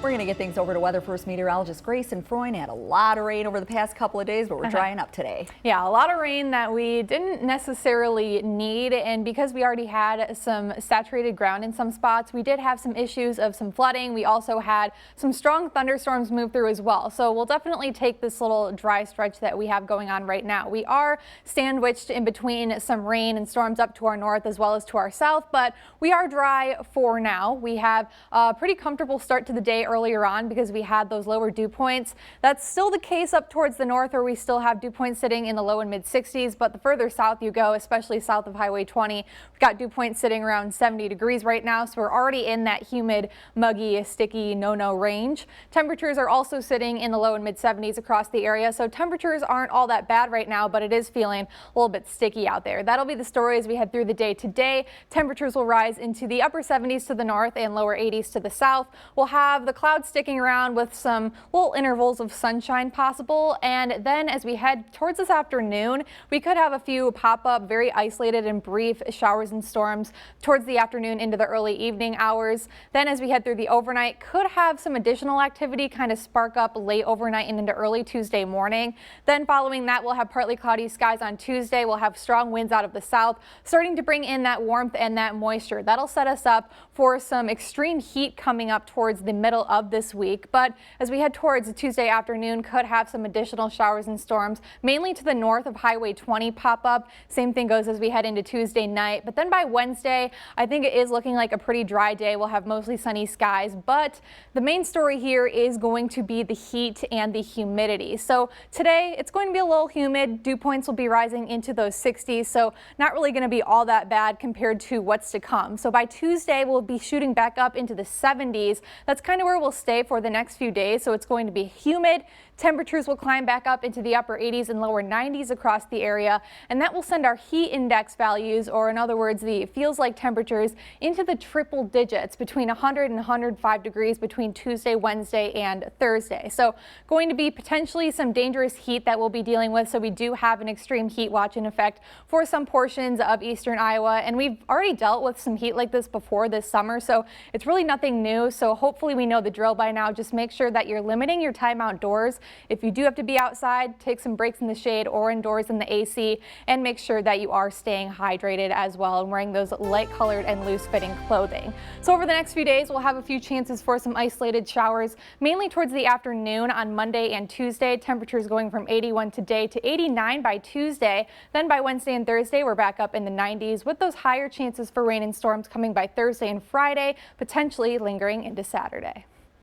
We're going to get things over to Weather First meteorologist Grayson Freund. Had a lot of rain over the past couple of days, but we're drying up today. Yeah, a lot of rain that we didn't necessarily need, and because we already had some saturated ground in some spots, we did have some issues of some flooding. We also had some strong thunderstorms move through as well. So we'll definitely take this little dry stretch that we have going on right now. We are sandwiched in between some rain and storms up to our north as well as to our south, but we are dry for now. We have a pretty comfortable start to the day earlier on because we had those lower dew points. That's still the case up towards the north, where we still have dew points sitting in the low and mid 60s, but the further south you go, especially south of Highway 20, we've got dew points sitting around 70 degrees right now, so we're already in that humid, muggy, sticky no-no range. Temperatures are also sitting in the low and mid 70s across the area, so temperatures aren't all that bad right now, but it is feeling a little bit sticky out there. That'll be the story as we head through the day today. Temperatures will rise into the upper 70s to the north and lower 80s to the south. We'll have the clouds sticking around with some little intervals of sunshine possible, and then as we head towards this afternoon, we could have a few pop-up, very isolated and brief showers and storms towards the afternoon into the early evening hours. Then as we head through the overnight, could have some additional activity kind of spark up late overnight and into early Tuesday morning. Then following that, we'll have partly cloudy skies on Tuesday. We'll have strong winds out of the south, starting to bring in that warmth and that moisture. That'll set us up for some extreme heat coming up towards the middle of this week. But as we head towards Tuesday afternoon, could have some additional showers and storms, mainly to the north of Highway 20 pop up. Same thing goes as we head into Tuesday night. But then by Wednesday, I think it is looking like a pretty dry day. We'll have mostly sunny skies, but the main story here is going to be the heat and the humidity. So today it's going to be a little humid. Dew points will be rising into those 60s, so not really going to be all that bad compared to what's to come. So by Tuesday, we'll be shooting back up into the 70s. That's kind of where we'll stay for the next few days. So it's going to be humid. Temperatures will climb back up into the upper 80s and lower 90s across the area, and that will send our heat index values, or in other words, the feels like temperatures, into the triple digits between 100 and 105 degrees between Tuesday, Wednesday, and Thursday. So going to be potentially some dangerous heat that we'll be dealing with. So we do have an extreme heat watch in effect for some portions of eastern Iowa, and we've already dealt with some heat like this before this summer, so it's really nothing new. So hopefully we know the drill by now. Just make sure that you're limiting your time outdoors. If you do have to be outside, take some breaks in the shade or indoors in the AC, and make sure that you are staying hydrated as well and wearing those light colored and loose fitting clothing. So over the next few days, we'll have a few chances for some isolated showers, mainly towards the afternoon on Monday and Tuesday. Temperatures going from 81 today to 89 by Tuesday. Then by Wednesday and Thursday, we're back up in the 90s with those higher chances for rain and storms coming by Thursday and Friday, potentially lingering into Saturday.